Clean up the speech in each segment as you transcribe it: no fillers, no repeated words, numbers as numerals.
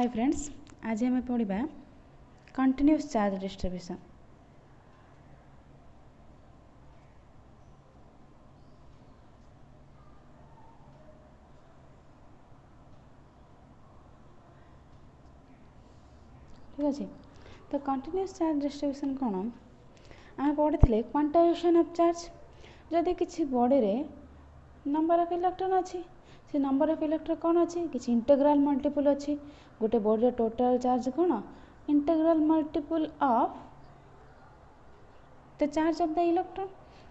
Hi friends, आज आम पढ़ा कंटिन्यूअस चार्ज डिस्ट्रीब्यूशन। ठीक अच्छे। तो कंटिन्यूअस चार्ज डिस्ट्रीब्यूशन कौन आम पढ़ी क्वांटाइजेशन ऑफ चार्ज। जदि किसी बॉडी रे नंबर ऑफ इलेक्ट्रॉन अच्छी से नंबर ऑफ इलेक्ट्रॉन कौन अच्छी किसी इंटीग्रल मल्टीपल अच्छी गोटे बॉडी टोटल चार्ज कौन integral multiple of the charge of the electron.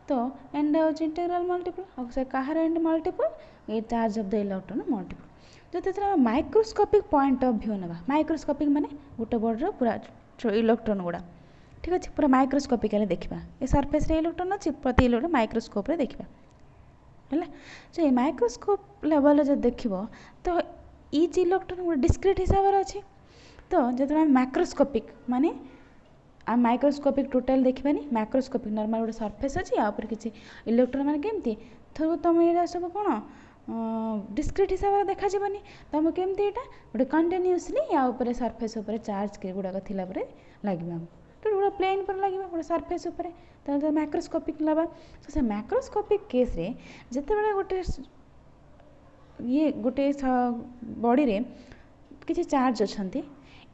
तो एंड हो इंटीग्रल मल्टीपल और से कहार एंड मल्टीपल ये charge of the electron multiple. जो माइक्रोस्कोपिक पॉइंट ऑफ व्यू ना माइक्रोस्कोपिक माने गोटे बॉडी पूरा इलेक्ट्रॉन गुड़ा ठीक अच्छे पूरा माइक्रोस्कोपिकली देखा ये सरफेस रे इलेक्ट्रॉन अच्छी प्रति इलेक्ट्रॉन माइक्रोस्कोप रे देखा है जो ये माइक्रोस्कोप लेवल जो देख तो इच इलेक्ट्रॉन गोटे डिस्क्रीट हिसाब से अच्छी। तो जो माइक्रोस्कोपिक माने आम माइक्रोस्कोपिक टोटाल देखानी माइक्रोस्कोपिक नॉर्मल गोटे सरफेस अच्छी आपर किसी इलेक्ट्रॉन मैंने केमती थोड़ा तुम ये सब कौन डिस्क्रीट हिसाब से देखा जानी तुम केमती यहाँ गोटे कंटिन्यूअसली या सरफेस चार्ज गुड़ाक थी लगे तो गोटे प्लेन पर लगे गोटे सरफेस तो माइक्रोस्कोपिक लवा तो से माइक्रोस्कोपिक केस रे जिते गोटे ये गोटे बॉडी रे किसी चार्ज अच्छा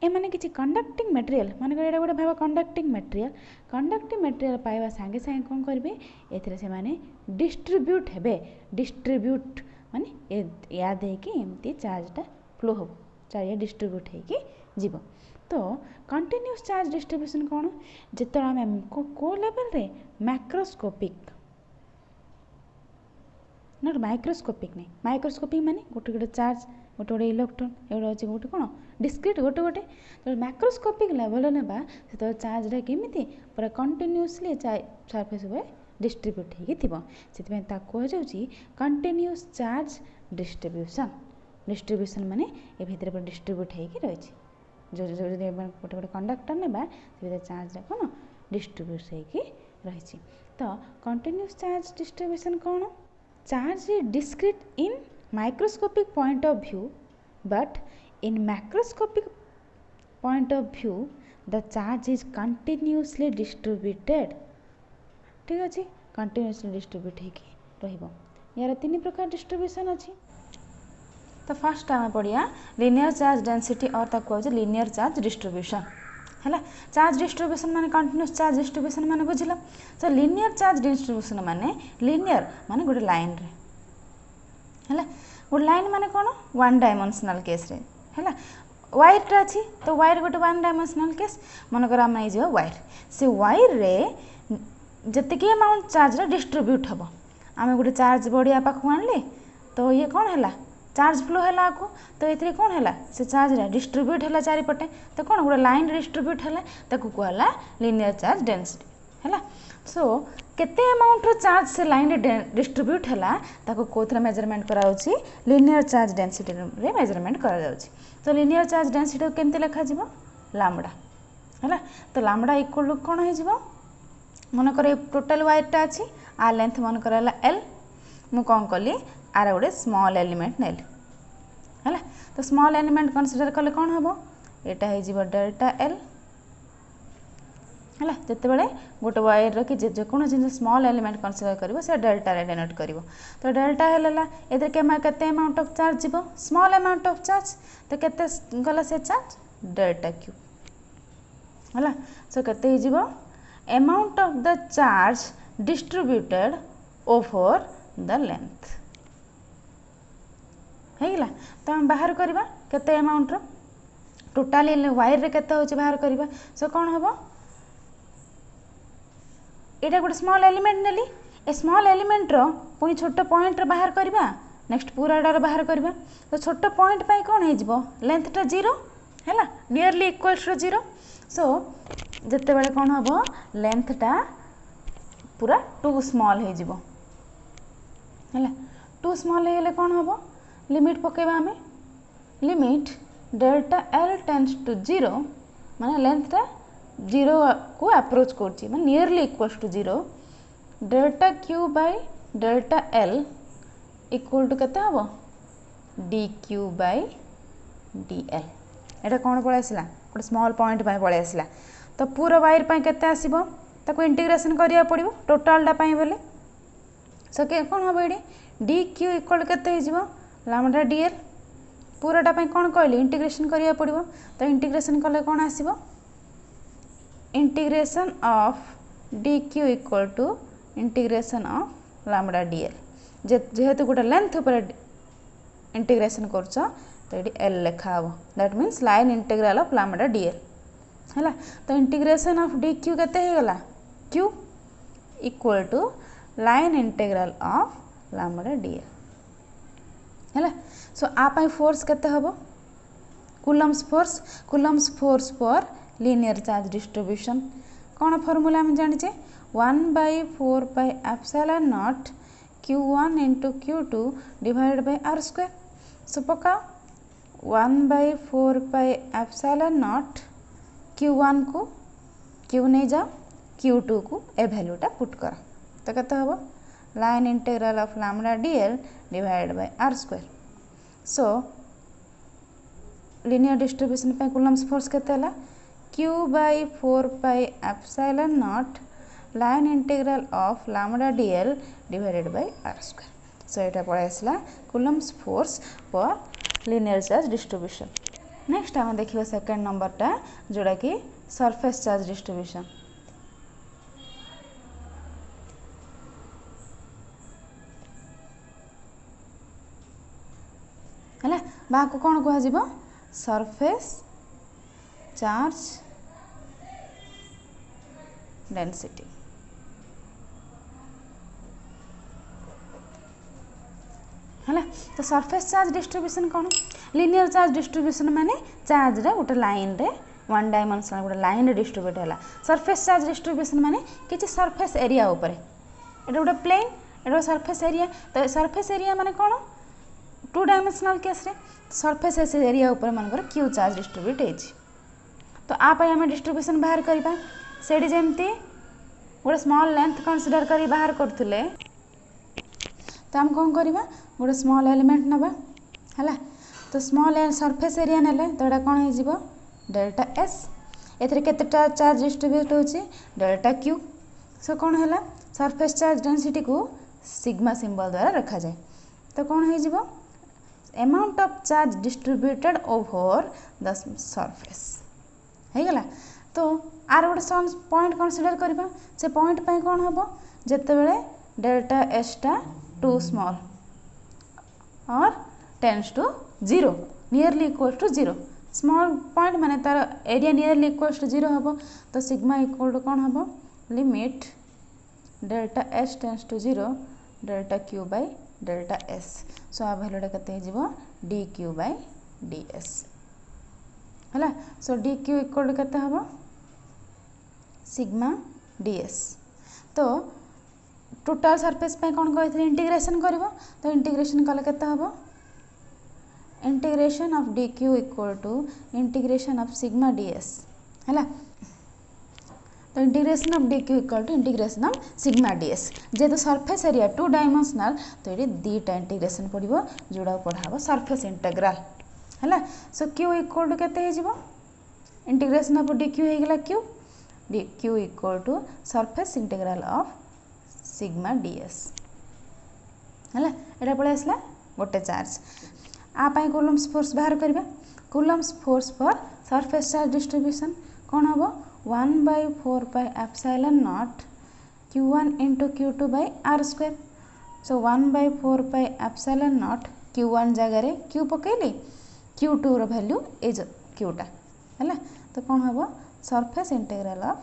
एमाने किसी कंडक्टिंग मटेरियल मान ये गोटे भाव कंडक्टिंग मटेरियल पाइबा सांगे सांगे कौन करेंगे ए डिस्ट्रीब्यूट हे डिस्ट्रीब्यूट माने या देकी एमती चार्जटा फ्लो हम चार्ज डिस्ट्रीब्यूट हो। तो कंटिन्यूअस चार्ज डिस्ट्रीब्यूशन कौन जिते आम को लेवल रे मैक्रोस्कोपिक नॉट माइक्रोस्कोपिक नहीं माइक्रोस्कोपिक माने गोटे गोटे चार्ज गोटे गोटे इलेक्ट्रॉन एगुड़ा अच्छे गोटे कौन डिस्क्रीट गोटे गोटे तो मैक्रोस्कोपिक लेवल ना से चार्जटा केमी पूरा कंटिन्यूअसली सरफेस डिस्ट्रीब्यूट होती कहुच्छी कंटिन्यूअस चार्ज डिस्ट्रीब्यूशन माने ए भितर डिस्ट्रीब्यूट हो रही जो गोटे गोटे कंडक्टर ना से चार्ज कौन डिस्ट्रीब्यूट हो रही। तो कंटिन्यूअस चार्ज डिस्ट्रीब्यूशन कौन charge is discrete in microscopic point of view but in macroscopic point of view the charge is continuously distributed। ठीक अच्छे कंटिन्यूअसली डिस्ट्रीब्यूट हो यार तीन प्रकार डिस्ट्रीब्यूशन अच्छी। तो फर्स्ट आम पढ़िया लिनियर चार्ज डेंसिटी और ताको लिनियर चार्ज डिस्ट्रीब्यूशन है चार्ज डिस्ट्रीब्यूशन माने कंटिन्यूअस चार्ज डिस्ट्रीब्यूशन माने बुझिल। तो लिनियर चार्ज डिस्ट्रीब्यूशन माने लिनियर माने गोटे लाइन रे है गोटे लाइन माने कौन वन डायमेंशनल केस रे है वायरटा अच्छी तो वायर गोटे वन डायमेंशनल केस मनकर आम नहीं वायर से वायर रे जतिक अमाउंट चार्ज डिस्ट्रीब्यूट हम आम गोटे चार्ज बढ़िया पाखु आनले तो ये कौन है चार्ज फ्लो है आपको तो ये कौन है से चार्ज डिस्ट्रीब्यूट है चारिपटे तो कौन गोटे लाइन डिस्ट्रीब्यूट है कहला लिनियर चार्ज डेंसिटी है। सो केते अमाउंट चार्ज से लाइन डिस्ट्रीब्यूट है कौन मेजरमेंट कराउछि लिनियर चार्ज डेंसिटी रे मेजरमेंट करा। तो लिनियर चार्ज डेंसिटी केमती लिखा जीवो लैम्बडा है तो लैम्बडा इक्वल टू कौन हो मनकर टोटल वायरटा अच्छी आ लेंथ मनकर एल मु कौन कली आर गोटे स्मॉल एलिमेंट नेली है तो स्मॉल एलिमेंट कनसीडर कले कौन हम यहाँ हो डेल्टा एल है जिते गोटे वायर कि जेको जिन स्मॉल एलिमेंट कनसीडर कर डेल्टा रे डेनोट कर तो डेल्टा एल है केते अमाउंट ऑफ चार्ज जीव स्मॉल अमाउंट ऑफ चार्ज तो केते गला से चार्ज डेल्टा क्यू है सो केते जीव amount of the charge distributed over the length है तो हम बाहर करवा केते अमाउंट रो टोटाली वायर रे केते होची बाहर करवा सो कौन हम एटा गोटे स्मॉल एलिमेंट नेली ए स्मॉल एलिमेंट रो पुनी छोट पॉइंट रे बाहर करवा नेक्स्ट पूराटार बाहर करवा तो छोट पॉइंट पाई कौन हो लेंथटा जीरो है nearly equal to zero. So जिते बड़े कौन हम लेंथटा पूरा टू स्मॉल हो टू स्मॉल हो कौन हम लिमिट पकेबा आमे limit delta L tends to zero माने लेंथटा जीरो को अप्रोच करछि माने nearly equals to zero delta Q by delta L equal to केते हबो D Q by D L एटा कौन पळै आसला गोटे स्मॉल पॉइंट पळै आसला तो पूरा वायर पे केते आसीबो ताको इंटीग्रेशन करिया पड़िबो टोटलटा पाई बोले सो के कौन हम ये डी क्यू इक्वल के लैम्डा डीएल पूराटा कौन कहली इंटीग्रेशन करिया पड़िबो तो इंटीग्रेशन कले कौन आसीबो integration of D Q equal to integration of lambda DL जेहेतु गोटे लेंथ पर इंटीग्रेशन करछ तो ये एल लिखा हम that means line integral of lambda DL है तो इंटीग्रेशन ऑफ डी क्यू केते हो गला Q equal to line integral of lambda DL है सो आप फोर्स केते हबो कूलम्स फोर्स पर लीनियर चार्ज डिस्ट्रीब्यूशन कौन फॉर्मूला हम जानिचे 1/4πε0 q1 into q2 divided by r square सो पका 1/4πε0 q1 को q नहीं जाओ q2 को ए वैल्यूटा पुट कर तो कहते हम line integral of lambda dl divided by r square so linear distribution पे कूलम्स फोर्स केते हला q/4πε0 line integral of lambda dl divided by r square so एटा पळै आसला कूलम्स फोर्स पर लिनियर चार्ज डिस्ट्रीब्यूशन नेक्स्ट आम देखिए second नंबरटा जोड़ा कि सरफेस चार्ज डिस्ट्रीब्यूशन है बाको कौन कह सरफेस चार्ज डेंसिटी है तो सरफेस चार्ज डिस्ट्रीब्यूशन कौन लिनियर चार्ज डिस्ट्रीब्यूशन माने चार्ज रे गोटे लाइन रे वन डायमेंशनल गोटे लाइन रे डिस्ट्रीब्यूट है सरफेस चार्ज डिस्ट्रीब्यूशन माने किसी सरफेस एरिया ऊपर एटा गोटे प्लेन एटा सरफेस एरिया तो सरफेस एरिया माने कौन 2 डायमेंशनल केस रे सरफेस एरिया ऊपर मानकर क्यू चार्ज डिस्ट्रीब्यूट होइछि तो आप आम डिस्ट्रीब्यूशन बाहर करबा सेडी जेमती गोटे स्मॉल लेंथ कंसीडर करी बाहर करथुले तो हम कौन करवा गोटे स्मॉल एलिमेंट नबा है तो स्मॉल सरफेस एरिया नेले तो ये कौन हो डेल्टा एस एथरे केतेटा चार्ज डिस्ट्रीब्यूट होची डेल्टा क्यू सो कौन है सरफेस चार्ज डेंसिटी को सिग्मा सिंबल द्वारा रखा जाए तो कौन हो amount of charge distributed over the surface है गला तो आर गोटे पॉइंट कंसीडर करबा से पॉइंट पे कौन हम जिते बड़े डेल्टा एस टा टू स्मॉल और tends to 0 nearly equal to 0 small point माने तार एरिया नियरली इक्वल टू 0 हम तो सिग्मा इक्वल टू कौन हम limit delta S tends to 0 delta Q by delta S so आ वैल्यूटा केते हो D Q by D S है so D Q equal to केते हम सिग्मा डी एस तो टोटल सरफेस पे कौन कही इंटीग्रेशन कर तो इंटीग्रेशन कले केते हम integration of D Q equal to integration of sigma D S है तो integration of D Q equal to integration of sigma D s जेहेतु सरफेस एरिया 2 डायमेंशनल तो ये दीटा इंटीग्रेशन पड़ो जोड़ा पढ़ा सरफेस इंटीग्रल है सो क्यू इक्वल टू केते हो इंटीग्रेशन ऑफ डी क्यू होगा q d Q equal to surface integral of sigma D S है यहाँ पड़े आसला गोटे चार्ज आप कूलम्स फोर्स बाहर करवा कूलम्स फोर्स पर सरफेस चार्ज डिस्ट्रीब्यूशन कौन हम 1/4πε0 q1 into q2 by r square so 1/4πε0 q1 जगह q पकेली q2 रो वैल्यू ए qटा है तो कौन हम surface integral of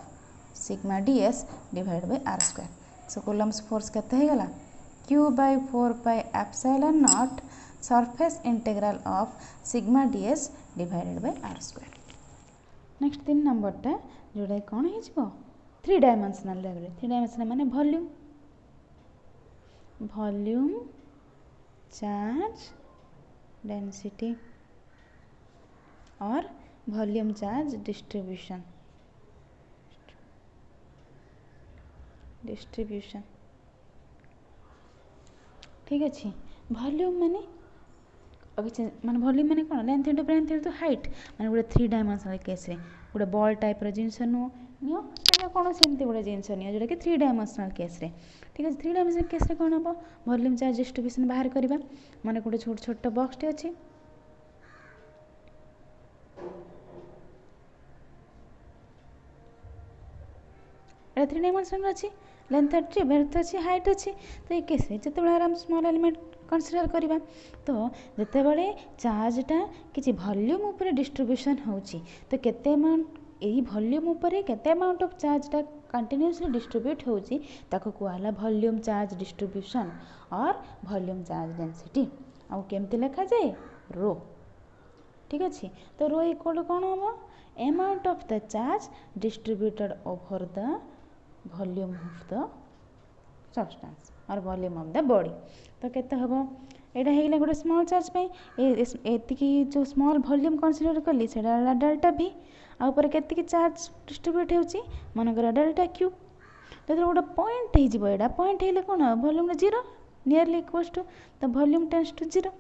sigma ds divide by r square so Coulomb's force केते हो गला q/4πε0 surface integral of sigma ds divided by r square next 3 नंबरटा जोड़ा कौन हो 3 डायमेंशनल लेवल 3 डायमेंशनल माने वॉल्यूम चार्ज डेंसिटी और वॉल्यूम चार्ज डिस्ट्रीब्यूशन ठीक अच्छे वॉल्यूम माने और किसी माने वॉल्यूम माने कौन length into breadth into height माने गोटे 3 डायमेंशनल केस रे गोटे बॉल टाइप रो जिनस नियो कौन सेमती गोटे जिनस नियो जोटा कि 3 डायमेंशनल केस रे ठीक है 3 डायमेंशनल केस रे कौन हम वॉल्यूम चार्ज डिस्ट्रीब्यूशन बाहर करबा माने गोटे छोट छोट बॉक्स टे अछि एटा 3 डायमेंशनल अछि लेंथ अच्छी ब्रेथ अच्छी हाइट अच्छी तो ये केस जिते आम स्मॉल एलिमेंट कंसीडर करवा तो जिते बड़े चार्जटा किसी वॉल्यूम ऊपर डिस्ट्रीब्यूशन होची तो केते अमाउंट यही वॉल्यूम ऊपर केते अमाउंट ऑफ चार्जटा कंटिन्यूअसली डिस्ट्रीब्यूट होची ताको कहला वॉल्यूम चार्ज डिस्ट्रीब्यूशन और वॉल्यूम चार्ज डेंसिटी आ केमती लिखा जाए रो ठीक अच्छे तो रो इक्वल कौन हम amount of the charge distributed over the volume of the substance और वॉल्यूम ऑफ द बॉडी तो केते हबो एटा हेगला गोटे स्मॉल चार्ज पे एतिकी जो स्मॉल वॉल्यूम कंसीडर करली सेटा डेल्टा v आ ऊपर केतिकी चार्ज डिस्ट्रीब्यूट होची मनकर डेल्टा q तो गोटे पॉइंट हे जिवो एटा पॉइंट हेले कोन volume 0 nearly equals to the volume tends to 0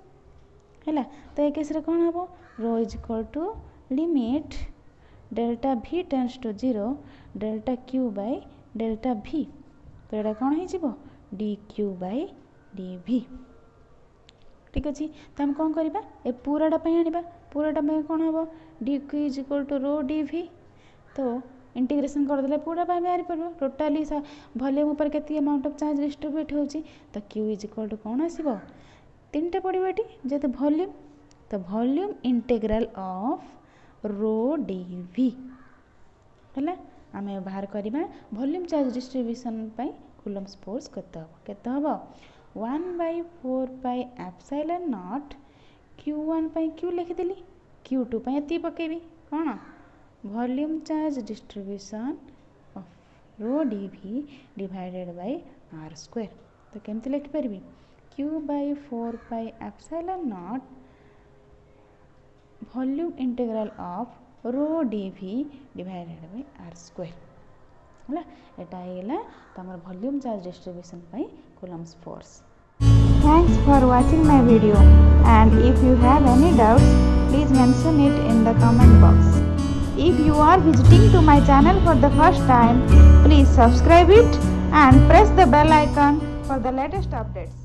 हैला तो ए केस रे कोन हबो रो is equal to limit delta v tends to 0 delta q by delta v तो यहाँ कौन हो dq बाय dv ठीक अच्छे तो हम कौन करवा ए पूराटा आने पूराटा कौन हम dq is equal to rho dv तो इंटीग्रेशन करदे पूरा बाहर पड़ो टोटाली वॉल्यूम ऊपर के अमाउंट ऑफ चार्ज डिस्ट्रीब्यूट होची तो q इज इक्वल टू कौन आसो 3टा पड़ो ये जेहेतु वॉल्यूम तो volume integral of rho dv है आम बाहर करवा volume charge distribution Coulomb's force केते हम 1/4 pi epsilon naught q1 q लिखिदेली q2 ये पकेबी कौन volume charge distribution of rho dv divided by r square तो केमती लिखि पारि q/4 pi epsilon naught volume integral of rho dv divided by r square है एटा आइला तो हमर volume charge distribution Coulomb's force Thanks for watching my video, and if you have any doubts please mention it in the comment box. If you are visiting to my channel for the first time please subscribe it and press the bell icon for the latest updates.